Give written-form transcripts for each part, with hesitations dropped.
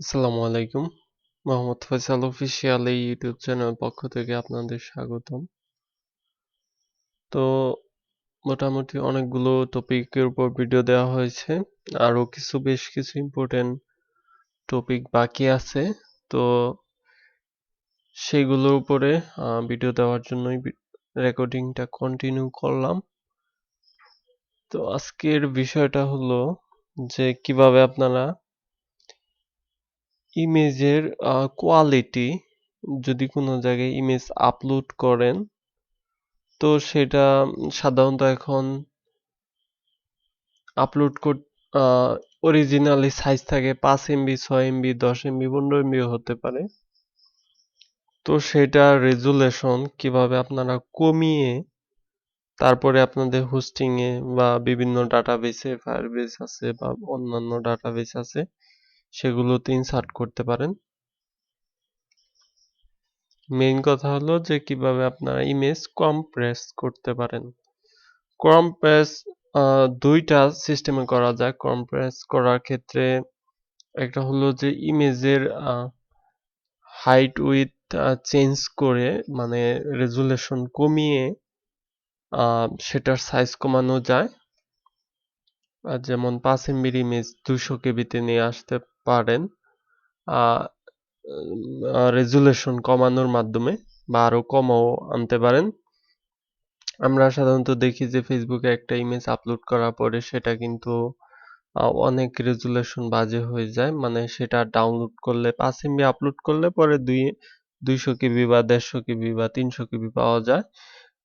আসসালামু আলাইকুম। মোহাম্মদ ফয়সাল অফিসিয়াল এই ইউটিউব চ্যানেল পক্ষ থেকে আপনাদের স্বাগতম। তো মোটামুটি অনেকগুলো টপিকের উপর ভিডিও দেওয়া হয়েছে, আরো বেশ কিছু ইম্পর্টেন্ট টপিক বাকি আছে। তো সেগুলোর উপরে ভিডিও দেওয়ার জন্যই রেকর্ডিংটা কন্টিনিউ করলাম। তো আজকের বিষয়টা হলো যে কিভাবে আপনারা ইমেজের কোয়ালিটি, যদি কোনো জায়গায় ইমেজ আপলোড করেন তো সেটা সাধারণত এখন আপলোড অরিজিনালি সাইজ থাকে 5 এমবি, 6 এমবি, 10 এমবি, 15 এমবিও হতে পারে। তো সেটা রেজুলেশন কিভাবে আপনারা কমিয়ে তারপরে আপনাদের হোস্টিং এ বা বিভিন্ন ডাটাবেসে, ফায়ারবেস আছে বা অন্যান্য ডাটাবেস আছে, সেগুলোতে ইনসার্ট করতে পারেন। মেইন কথা হলো যে কিভাবে আপনারা ইমেজ কম্প্রেস করতে পারেন। কম্প্রেস দুইটা সিস্টেমে করা যায়। কম্প্রেস করার ক্ষেত্রে একটা হলো যে ইমেজের হাইট উইথ চেঞ্জ করে, মানে রেজুলেশন কমিয়ে সেটার সাইজ কমানো যায়। যেমন 5 এমবির ইমেজ 200 কেবিতে নিয়ে আসতে পারেন রেজুলেশন কমানোর মাধ্যমে, বা আরো কমও আনতে পারেন। আমরা সাধারণত দেখি যে ফেসবুকে একটা ইমেজ আপলোড করার পরে সেটা কিন্তু অনেক রেজুলেশন বাজে হয়ে যায়, মানে সেটা ডাউনলোড করলে 5 এমবি আপলোড করলে পরে 200 কেবি বা 150 কেবি বা 300 কেবি পাওয়া যায়।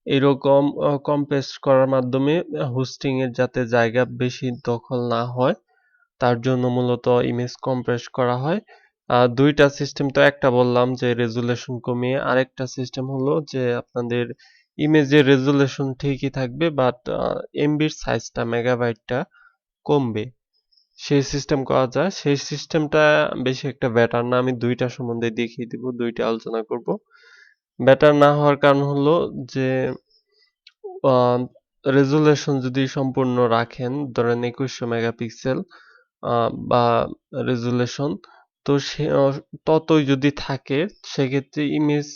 এরকম কম্প্রেস করার মাধ্যমে হোস্টিং এর যাতে জায়গা বেশি দখল না হয় তার জন্য মূলত ইমেজ কম্প্রেস করা হয়। দুইটা সিস্টেম, তো একটা বললাম যে রেজুলেশন কমিয়ে, আরেকটা সিস্টেম হলো যে আপনাদের ইমেজের রেজুলেশন ঠিকই থাকবে বাট এমবির সাইজটা, মেগাবাইটটা কমবে। সেই সিস্টেম করা যায়। সেই সিস্টেমটা বেশি একটা বেটার না। আমি দুইটা সম্বন্ধে দেখিয়ে দিব, দুইটা আলোচনা করব। বেটার না হওয়ার কারণ হলো যে রেজুলেশন যদি সম্পূর্ণ রাখেন, ধরেন 2100 মেগাপিক্সেল বা রেজুলেশন, তো সে ততই যদি থাকে সেক্ষেত্রে ইমেজ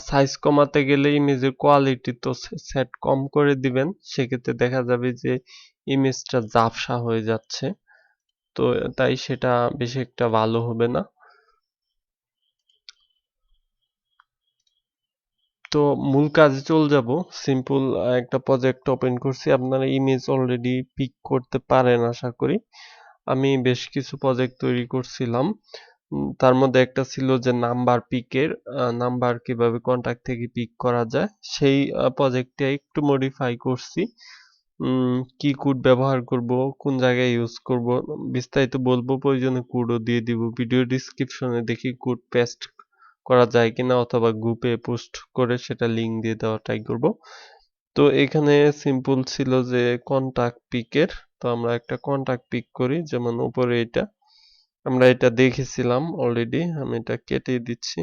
সাইজ কমাতে গেলে ইমেজের কোয়ালিটি তো সেট কম করে দিবেন, সেক্ষেত্রে দেখা যাবে যে ইমেজটা ঝাপসা হয়ে যাচ্ছে। তো তাই সেটা বেশি একটা ভালো হবে না। তো মূল কাজে চলে যাব। সিম্পল একটা প্রজেক্ট ওপেন করছি, আপনারা ইমেজ অলরেডি পিক করতে পারেন আশা করি। আমি বেশ কিছু প্রজেক্ট তৈরি করছিলাম। তার মধ্যে একটা ছিল যে নাম্বার পিকের, নাম্বার কিভাবে কন্টাক্ট থেকে পিক করা যায়, সেই প্রজেক্টে একটু মডিফাই করছি। কি কোড ব্যবহার করব, কোন জায়গায় ইউজ করব বিস্তারিত বলবো, প্রয়োজনে কোডও দিয়ে দিব। ভিডিও ডিসক্রিপশনে দেখি কোড পেস্ট করা যায় কিনা, অথবা গ্রুপে পোস্ট করে সেটা লিংক দিয়ে দেওয়া ট্রাই করব। তো এখানে সিম্পল ছিল যে কন্টাক্ট পিকের, তো আমরা একটা কন্টাক্ট পিক করি, যেমন উপরে এটা আমরা এটা দেখেছিলাম অলরেডি, আমি এটা কেটে দিচ্ছি।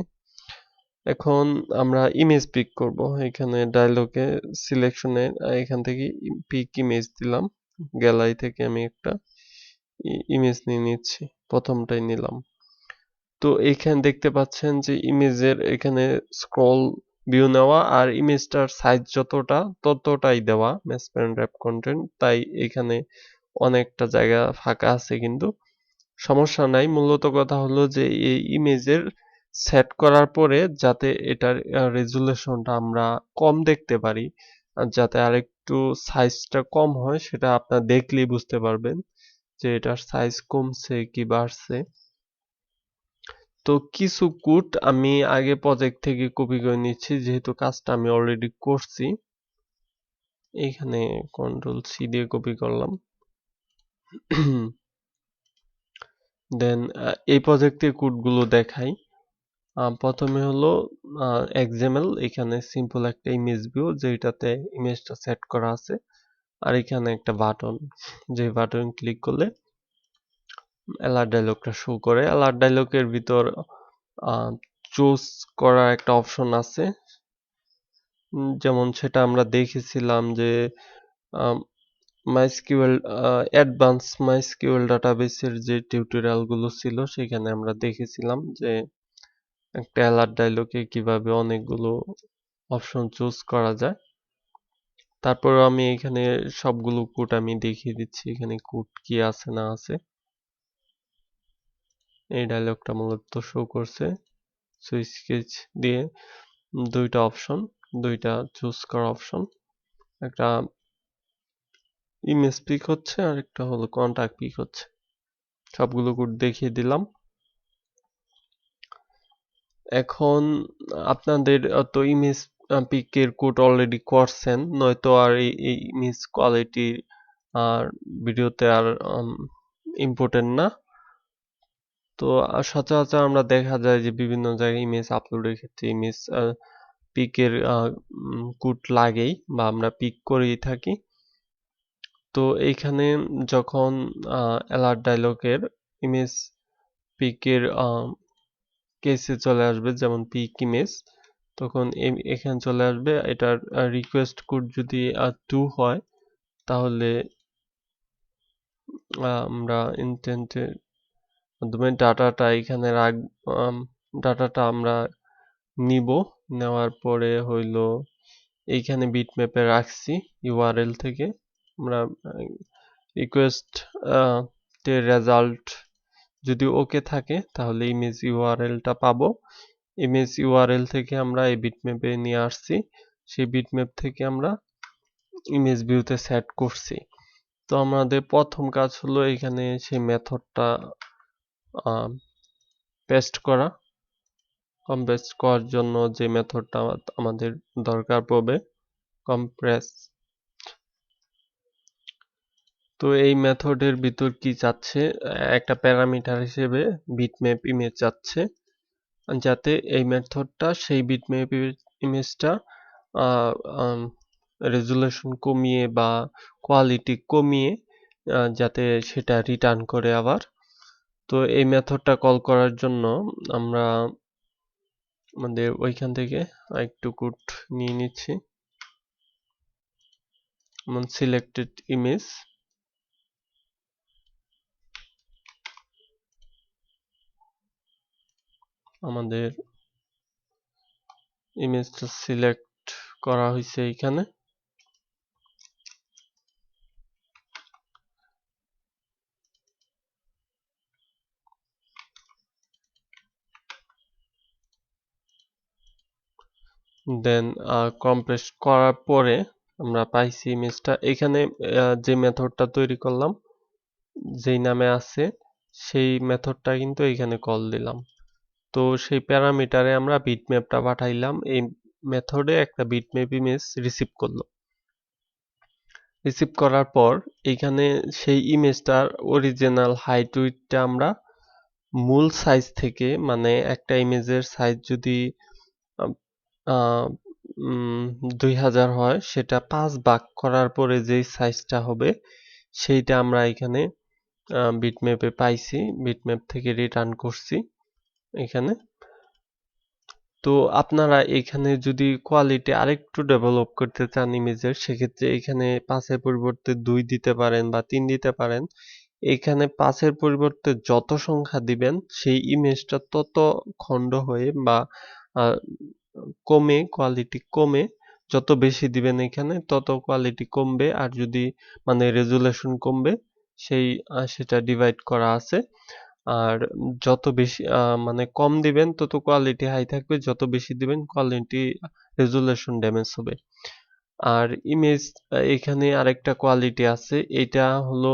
এখন আমরা ইমেজ পিক করব। এখানে ডায়লগে সিলেকশনে এখান থেকে পিক ইমেজ দিলাম, গ্যালারি থেকে আমি একটা ইমেজ নিয়ে নিচ্ছি, প্রথমটাই নিলাম। তো এখানে দেখতে পাচ্ছেন যে ইমেজের এখানে স্ক্রল ভিউ নেওয়া আর ইমেজটার সাইজ যতটা ততটাই দেওয়া, ম্যাচ প্যারেন্ট র্যাপ কন্টেন্ট, তাই এখানে অনেকটা জায়গা ফাঁকা আছে, কিন্তু সমস্যা নাই। মূলত কথা হলো যে এই ইমেজের সেট করার পরে যাতে এটার রেজুলেশনটা আমরা কম দেখতে পারি, আর যাতে আরেকটু সাইজটা কম হয়, সেটা আপনারা দেখলেই বুঝতে পারবেন যে এটার সাইজ কমছে কি বাড়ছে। তো কিছু কোড আমি আগে প্রজেক্ট থেকে কপি করে নিচ্ছি, যেহেতু কাজটা আমি অলরেডি করছি। এখানে কন্ট্রোল সি দিয়ে কপি করলাম। দেন এই প্রজেক্টের কোডগুলো দেখাই। প্রথমে হলো এক্সএমএল, এখানে সিম্পল একটা ইমেজ ভিউ যেটাতে ইমেজটা সেট করা আছে, আর এখানে একটা বাটন, যে বাটন ক্লিক করলে অ্যালার্ট ডায়লগটা শো করে। অ্যালার্ট ডায়লগের ভিতর চুজ করার একটা অপশন আছে, যেমন সেটা আমরা দেখেছিলাম যে MySQL অ্যাডভান্স MySQL ডাটাবেসের যে টিউটোরিয়ালগুলো ছিল সেখানে আমরা দেখেছিলাম যে একটা অ্যালার্ট ডায়লগে কিভাবে অনেকগুলো অপশন চুজ করা যায়। তারপর আমি এখানে সবগুলো কোড আমি দেখিয়ে দিচ্ছি এখানে কোড কি আছে না আছে। এই ডায়লগটা মূলত শো করছে সুইচ কেস দিয়ে দুইটা অপশন, দুইটা চুজ করা অপশন, একটা ইমেজ পিক হচ্ছে আর একটা হলো কন্টাক্ট পিক হচ্ছে। সবগুলো কোড দেখিয়ে দিলাম। এখন আপনাদের তো ইমেজ পিকের কোড অলরেডি করছেন, নয়তো আর এই ইমেজ কোয়ালিটি আর ভিডিওতে আর ইম্পর্টেন্ট না। তো সচরাচর আমরা দেখা যায় যে বিভিন্ন জায়গায় ইমেজ আপলোডের ক্ষেত্রে ইমেজ পিকের কোড লাগেই বা আমরা পিক করেই থাকি। তো এইখানে যখন অ্যালার্ট ডায়লগের ইমেজ পিকের কেসে চলে আসবে যেমন পিক ইমেজ, তখন এখানে চলে আসবে এটার রিকোয়েস্ট কোড যদি 2 হয় তাহলে আমরা ইন্টেন্টের মাধ্যমে ডাটাটা এখানে ডাটাটা আমরা নিব, নেওয়ার পরে হইলো এইখানে বিটম্যাপে রাখছি ইউআরএল থেকে আমরা রিকোয়েস্ট টের রেজাল্ট যদি ওকে থাকে তাহলে ইমেজ ইউআরএলটা পাবো। ইমেজ ইউআরএল থেকে আমরা এই বিটম্যাপে নিয়ে আসছি, সেই বিটম্যাপ থেকে আমরা ইমেজ ভিউতে সেট করছি। তো আমাদের প্রথম কাজ হলো এখানে সেই মেথডটা পেস্ট করা। কম্প্রেস করার জন্য যে মেথডটা আমাদের দরকার পড়বে কম্প্রেস। তো এই মেথডের ভিতর কি চাচ্ছে, একটা প্যারামিটার হিসেবে বিটম্যাপ ইমেজ চাচ্ছে, যাতে এই মেথডটা সেই বিটম্যাপ ইমেজটা রেজুলেশন কমিয়ে বা কোয়ালিটি কমিয়ে যাতে সেটা রিটার্ন করে আবার। তো এই মেথডটা কল করার জন্য আমরা আমাদের ওইখান থেকে একটু কোড নিয়ে নিচ্ছি, যেমন সিলেক্টেড ইমেজ, আমাদের ইমেজটা সিলেক্ট করা হয়েছে এইখানে। দেন কম্প্রেস করার পরে আমরা পাইছি ইমেজটা। এখানে যে মেথডটা তৈরি করলাম যেই নামে আছে সেই মেথডটা কিন্তু এখানে কল দিলাম। তো সেই প্যারামিটারে আমরা বিটম্যাপটা পাঠাইলাম, এই মেথডে একটা বিটম্যাপ ইমেজ রিসিভ করলো। রিসিভ করার পর এখানে সেই ইমেজটার অরিজিনাল হাইট উইডথটা আমরা মূল সাইজ থেকে, মানে একটা ইমেজের সাইজ যদি 2000 হয় সেটা 5 ভাগ করার পরে যেই সাইজটা হবে সেইটা আমরা এখানে বিটম্যাপে পাইছি, বিটম্যাপ থেকে রিটার্ন করছি এখানে। তো আপনারা এখানে যদি কোয়ালিটি আরেকটু ডেভেলপ করতে চান ইমেজের, সেক্ষেত্রে এখানে 5-এর পরিবর্তে 2 দিতে পারেন বা 3 দিতে পারেন। এখানে 5-এর পরিবর্তে যত সংখ্যা দিবেন সেই ইমেজটা তত খণ্ড হয়ে বা কমে, কোয়ালিটি কমে, যত বেশি দিবেন এখানে তত কোয়ালিটি কমবে, আর যদি মানে রেজুলেশন কমবে সেই সেটা ডিভাইড করা আছে। আর যত বেশি মানে কম দিবেন তত কোয়ালিটি হাই থাকবে, যত বেশি দিবেন কোয়ালিটি রেজুলেশন ড্যামেজ হবে। আর ইমেজ এখানে আরেকটা কোয়ালিটি আছে, এটা হলো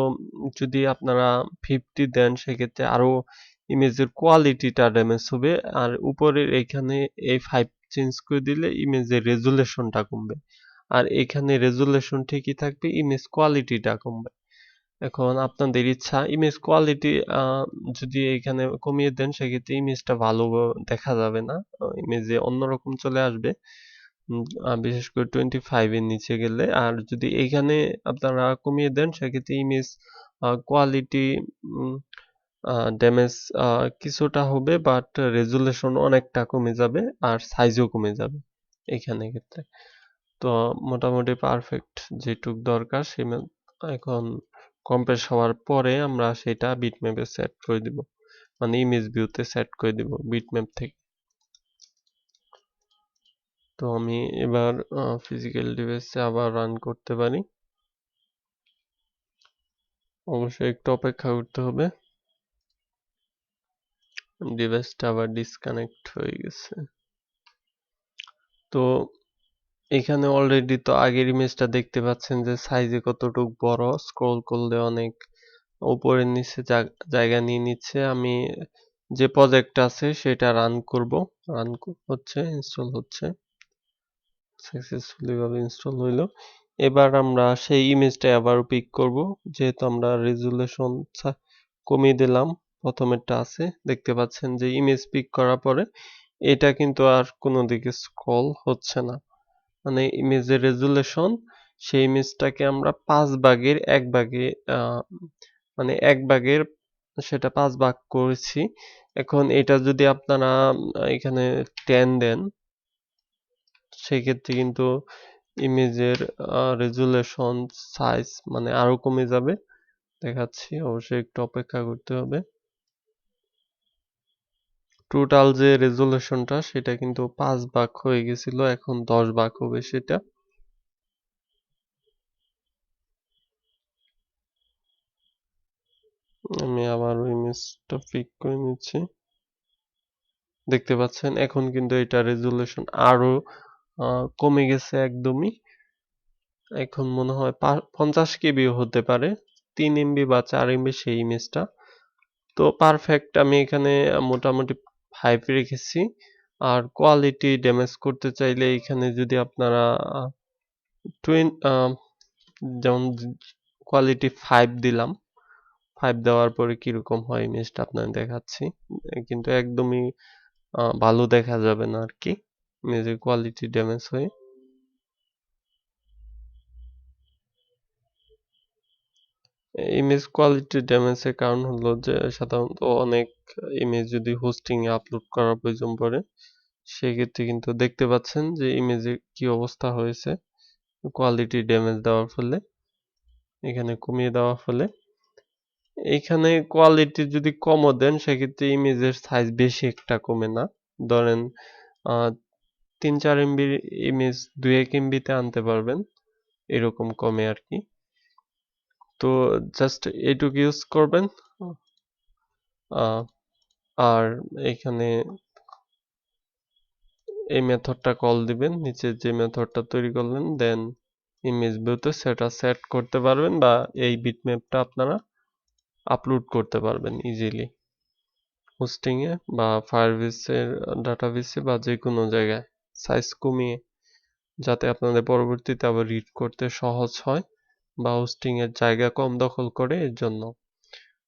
যদি আপনারা 50 দেন সেক্ষেত্রে আরো ইমেজের কোয়ালিটিটা ড্যামেজ হবে। আর উপরের এখানে এই 5 চেঞ্জ করে দিলে ইমেজের রেজুলেশনটা কমবে, আর এখানে রেজুলেশন ঠিকই থাকবে, ইমেজ কোয়ালিটিটা কমবে। এখন আপনাদের ইচ্ছা, ইমেজ কোয়ালিটি যদি এখানে কমিয়ে দেন সেক্ষেত্রে ইমেজটা ভালো দেখা যাবে না, ইমেজে অন্যরকম চলে আসবে, বিশেষ করে 25 এর নিচে গেলে। আর যদি এখানে আপনারা কমিয়ে দেন সেক্ষেত্রে ইমেজ কোয়ালিটি ড্যামেজ কিছুটা হবে, বাট রেজুলেশন অনেকটা কমে যাবে আর সাইজও কমে যাবে এখানে ক্ষেত্রে। তো মোটামুটি পারফেক্ট যেটুক দরকার সেই এখন কম্প্রেস হওয়ার পরে আমরা সেটা বিটম্যাপে সেট করে দিব, মানে ইমেজ ভিউতে সেট করে দিব বিটম্যাপ থেকে। তো আমি এবার ফিজিক্যাল ডিভাইসে আবার রান করতে পারি। অবশ্যই একটু অপেক্ষা করতে হবে, ডিভাইসটা আবার ডিসকানেক্ট হয়ে গেছে। তো এখানে অলরেডি তো আগের ইমেজটা দেখতে পাচ্ছেন যে সাইজে কতটুকু বড়, স্ক্রল করলে অনেক উপরের নিচে জায়গা নিয়ে নিচ্ছে। আমি যে প্রজেক্টটা আছে সেটা রান করব, রান হচ্ছে, ইনস্টল হচ্ছে, সাকসেসফুলি ভাবে ইনস্টল হইলো। এবার আমরা সেই ইমেজটা আবার পিক করব, যেহেতু আমরা রেজুলেশন কমিয়ে দিলাম। প্রথমেরটা আছে, দেখতে পাচ্ছেন যে ইমেজ পিক করার পরে এটা কিন্তু আর কোনো দিকে স্ক্রল হচ্ছে না, মানে ইমেজের রেজুলেশন, সেই ইমেজটাকে আমরা 5 ভাগের 1 ভাগে মানে 1 ভাগের সেটা 5 ভাগ করেছি। এখন এটা যদি আপনারা এখানে 10 দেন, সেক্ষেত্রে কিন্তু ইমেজের রেজুলেশন সাইজ মানে আরো কমে যাবে। দেখাচ্ছি, অবশ্যই একটু অপেক্ষা করতে হবে। টোটাল যে রেজুলেশনটা সেটা কিন্তু 5 ভাগ হয়ে গেছিল, এখন 10 ভাগ হবে সেটা। আমি আবার ইমেজটা পিক করে নিচ্ছি। দেখতে পাচ্ছেন এখন কিন্তু এটা রেজুলেশন আরো কমে গেছে একদমই। এখন মনে হয় 50 কেবিও হতে পারে, 3 এমবি বা 4 এমবি সেই ইমেজটা। তো পারফেক্ট, আমি এখানে মোটামুটি 5 রেখেছি। আর কোয়ালিটি ড্যামেজ করতে চাইলে এখানে যদি আপনারা যেমন কোয়ালিটি 5 দিলাম, 5 দেওয়ার পরে কিরকম হয় ইমেজটা আপনাদের দেখাচ্ছি। কিন্তু একদমই ভালো দেখা যাবে না আর কি, ইমেজের কোয়ালিটি ড্যামেজ হয়ে। ইমেজ কোয়ালিটি ড্যামেজের কারণ হলো যে সাধারণত অনেক ইমেজ যদি হোস্টিং এ আপলোড করার প্রয়োজন পড়ে, সেক্ষেত্রে কিন্তু দেখতে পাচ্ছেন যে ইমেজের কি অবস্থা হয়েছে কোয়ালিটি ড্যামেজ দেওয়ার ফলে, এখানে কমিয়ে দেওয়ার ফলে। এখানে কোয়ালিটি যদি কমও দেন সেক্ষেত্রে ইমেজের সাইজ বেশি একটা কমে না। ধরেন 3-4 এমবির ইমেজ 2-1 এমবিতে আনতে পারবেন, এরকম কমে আর কি। তো জাস্ট এইটুকু ইউজ করবেন। আর এখানে এই মেথডটা কল দিবেন, নিচে যে মেথডটা তৈরি করলেন, দেন ইমেজ ভিউতে সেটা সেট করতে পারবেন, বা এই বিটম্যাপটা আপনারা আপলোড করতে পারবেন ইজিলি হোস্টিং এ বা ফায়ারবেসের ডাটাবেসে বা যে কোনো জায়গায়, সাইজ কমিয়ে, যাতে আপনাদের পরবর্তীতে আবার রিড করতে সহজ হয় বা হোস্টিং এর জায়গা কম দখল করে, এর জন্য।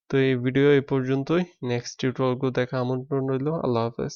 তো এই ভিডিও এই পর্যন্তই, নেক্সট টিউটোরিয়ালগুলো দেখা আমন্ত্রণ রইল। আল্লাহ হাফেজ।